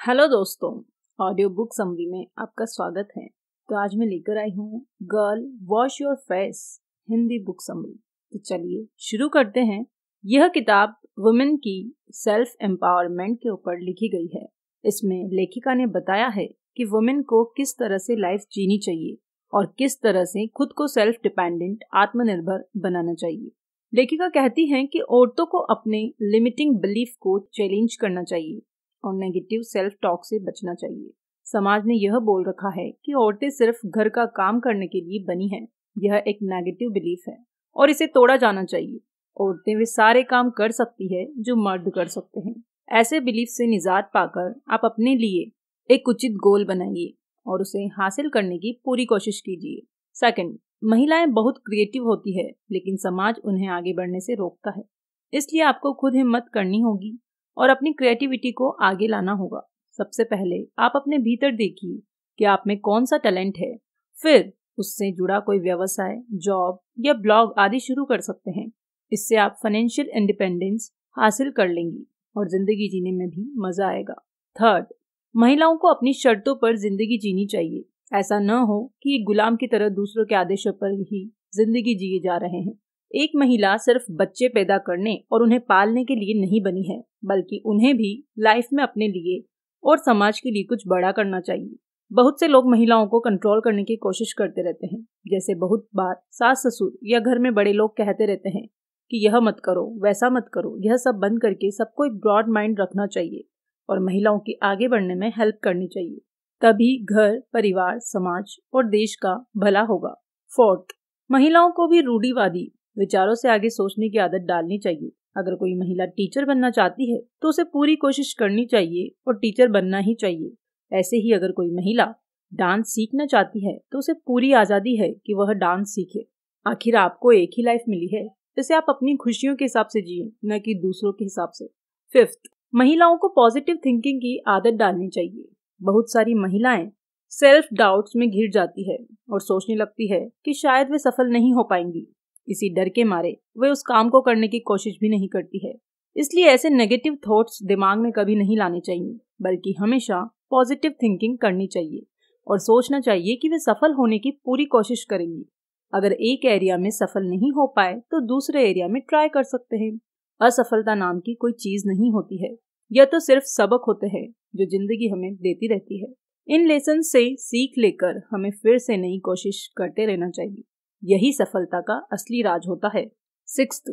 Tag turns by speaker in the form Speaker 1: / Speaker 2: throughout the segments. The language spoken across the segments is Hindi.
Speaker 1: हेलो दोस्तों, ऑडियो बुक समरी में आपका स्वागत है। तो आज मैं लेकर आई हूँ girl wash your face Hindi book summary. तो चलिए शुरू करते हैं। यह किताब वुमेन की सेल्फ एम्पावरमेंट के ऊपर लिखी गई है। इसमें लेखिका ने बताया है कि वुमेन को किस तरह से लाइफ जीनी चाहिए और किस तरह से खुद को सेल्फ डिपेंडेंट आत्मनिर्भर बनाना चाहिए। लेखिका कहती हैं कि औरतों को अपने लिमिटिंग बिलीफ को चैलेंज करना चाहिए और नेगेटिव सेल्फ टॉक से बचना चाहिए। समाज ने यह बोल रखा है कि औरतें सिर्फ घर का काम करने के लिए बनी हैं। यह एक नेगेटिव बिलीफ है और इसे तोड़ा जाना चाहिए। औरतें वे सारे काम कर सकती है जो मर्द कर सकते हैं। ऐसे बिलीफ से निजात पाकर आप अपने लिए एक उचित गोल बनाइए और उसे हासिल करने की पूरी कोशिश कीजिए। सेकंड, महिलाएं बहुत क्रिएटिव होती है लेकिन समाज उन्हें आगे बढ़ने से रोकता है। इसलिए आपको खुद हिम्मत करनी होगी और अपनी क्रिएटिविटी को आगे लाना होगा। सबसे पहले आप अपने भीतर देखिए कि आप में कौन सा टैलेंट है। फिर उससे जुड़ा कोई व्यवसाय, जॉब या ब्लॉग आदि शुरू कर सकते हैं। इससे आप फाइनेंशियल इंडिपेंडेंस हासिल कर लेंगी और जिंदगी जीने में भी मजा आएगा। थर्ड, महिलाओं को अपनी शर्तों पर जिंदगी जीनी चाहिए। ऐसा न हो कि एक गुलाम की तरह दूसरों के आदेशों पर ही जिंदगी जिए जा रहे हैं। एक महिला सिर्फ बच्चे पैदा करने और उन्हें पालने के लिए नहीं बनी है, बल्कि उन्हें भी लाइफ में अपने लिए और समाज के लिए कुछ बड़ा करना चाहिए। बहुत से लोग महिलाओं को कंट्रोल करने की कोशिश करते रहते हैं। जैसे बहुत बार सास ससुर या घर में बड़े लोग कहते रहते हैं कि यह मत करो, वैसा मत करो। यह सब बंद करके सबको एक ब्रॉड माइंड रखना चाहिए और महिलाओं की आगे बढ़ने में हेल्प करनी चाहिए। तभी घर, परिवार, समाज और देश का भला होगा। फोर्थ, महिलाओं को भी रूढ़िवादी विचारों से आगे सोचने की आदत डालनी चाहिए। अगर कोई महिला टीचर बनना चाहती है तो उसे पूरी कोशिश करनी चाहिए और टीचर बनना ही चाहिए। ऐसे ही अगर कोई महिला डांस सीखना चाहती है तो उसे पूरी आजादी है कि वह डांस सीखे। आखिर आपको एक ही लाइफ मिली है, इसे आप अपनी खुशियों के हिसाब से जिए, न कि दूसरों के हिसाब से। फिफ्थ, महिलाओं को पॉजिटिव थिंकिंग की आदत डालनी चाहिए। बहुत सारी महिलाएं सेल्फ डाउट्स में घिर जाती है और सोचने लगती है कि शायद वे सफल नहीं हो पाएंगी। इसी डर के मारे वे उस काम को करने की कोशिश भी नहीं करती है। इसलिए ऐसे नेगेटिव थॉट्स दिमाग में कभी नहीं लाने चाहिए, बल्कि हमेशा पॉजिटिव थिंकिंग करनी चाहिए और सोचना चाहिए कि वे सफल होने की पूरी कोशिश करेंगी। अगर एक एरिया में सफल नहीं हो पाए तो दूसरे एरिया में ट्राई कर सकते हैं। असफलता नाम की कोई चीज नहीं होती है, यह तो सिर्फ सबक होते हैं जो जिंदगी हमें देती रहती है। इन लेसन से सीख लेकर हमें फिर से नई कोशिश करते रहना चाहिए। यही सफलता का असली राज होता है। सिक्स्थ,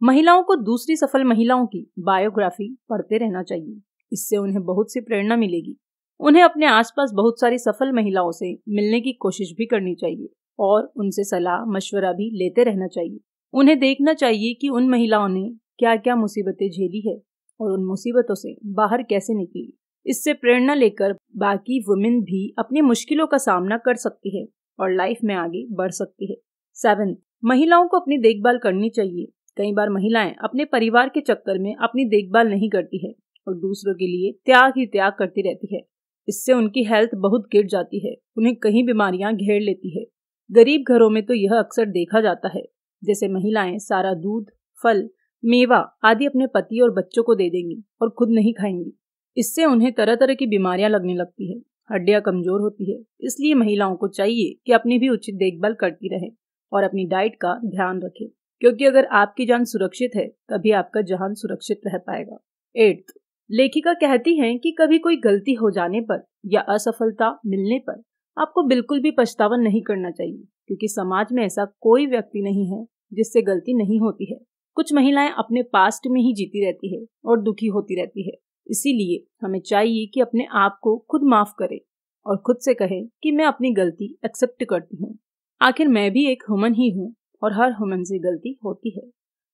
Speaker 1: महिलाओं को दूसरी सफल महिलाओं की बायोग्राफी पढ़ते रहना चाहिए। इससे उन्हें बहुत सी प्रेरणा मिलेगी। उन्हें अपने आसपास बहुत सारी सफल महिलाओं से मिलने की कोशिश भी करनी चाहिए और उनसे सलाह मशवरा भी लेते रहना चाहिए। उन्हें देखना चाहिए कि उन महिलाओं ने क्या क्या मुसीबतें झेली है और उन मुसीबतों से बाहर कैसे निकली। इससे प्रेरणा लेकर बाकी वुमेन भी अपनी मुश्किलों का सामना कर सकती है और लाइफ में आगे बढ़ सकती है। सेवेंथ, महिलाओं को अपनी देखभाल करनी चाहिए। कई बार महिलाएं अपने परिवार के चक्कर में अपनी देखभाल नहीं करती है और दूसरों के लिए त्याग ही त्याग करती रहती है। इससे उनकी हेल्थ बहुत गिर जाती है, उन्हें कई बीमारियां घेर लेती है। गरीब घरों में तो यह अक्सर देखा जाता है, जैसे महिलाएं सारा दूध, फल, मेवा आदि अपने पति और बच्चों को दे देंगी और खुद नहीं खाएंगी। इससे उन्हें तरह तरह की बीमारियां लगने लगती है, हड्डियां कमजोर होती है। इसलिए महिलाओं को चाहिए कि अपनी भी उचित देखभाल करती रहे और अपनी डाइट का ध्यान रखें, क्योंकि अगर आपकी जान सुरक्षित है तभी आपका जहान सुरक्षित रह पाएगा। एट्थ, लेखिका कहती हैं कि कभी कोई गलती हो जाने पर या असफलता मिलने पर आपको बिल्कुल भी पछतावा नहीं करना चाहिए, क्योंकि समाज में ऐसा कोई व्यक्ति नहीं है जिससे गलती नहीं होती है। कुछ महिलाएं अपने पास्ट में ही जीती रहती है और दुखी होती रहती है। इसीलिए हमें चाहिए कि अपने आप को खुद माफ करें और खुद से कहें कि मैं अपनी गलती एक्सेप्ट करती हूँ। आखिर मैं भी एक ह्यूमन ही हूँ और हर ह्यूमन से गलती होती है।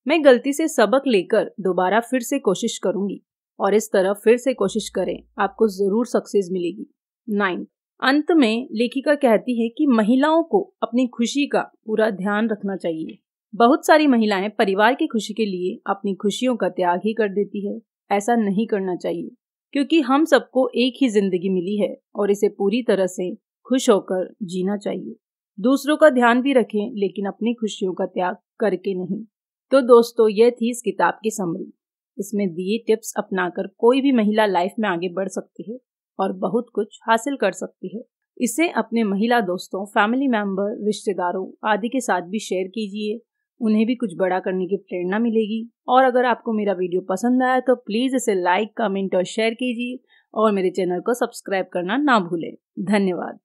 Speaker 1: मैं गलती से सबक लेकर दोबारा फिर से कोशिश करूंगी और इस तरह फिर से कोशिश करें, आपको जरूर सक्सेस मिलेगी। 9, अंत में लेखिका कहती है कि महिलाओं को अपनी खुशी का पूरा ध्यान रखना चाहिए। बहुत सारी महिलाएं परिवार की खुशी के लिए अपनी खुशियों का त्याग ही कर देती है। ऐसा नहीं करना चाहिए, क्योंकि हम सबको एक ही जिंदगी मिली है और इसे पूरी तरह से खुश होकर जीना चाहिए। दूसरों का ध्यान भी रखें, लेकिन अपनी खुशियों का त्याग करके नहीं। तो दोस्तों, यह थी इस किताब की समरी। इसमें दिए टिप्स अपनाकर कोई भी महिला लाइफ में आगे बढ़ सकती है। और बहुत कुछ हासिल कर सकती है। इसे अपने महिला दोस्तों, फैमिली मेंबर, रिश्तेदारों आदि के साथ भी शेयर कीजिए। उन्हें भी कुछ बड़ा करने की प्रेरणा मिलेगी। और अगर आपको मेरा वीडियो पसंद आया तो प्लीज़ इसे लाइक, कमेंट और शेयर कीजिए और मेरे चैनल को सब्सक्राइब करना ना भूलें। धन्यवाद।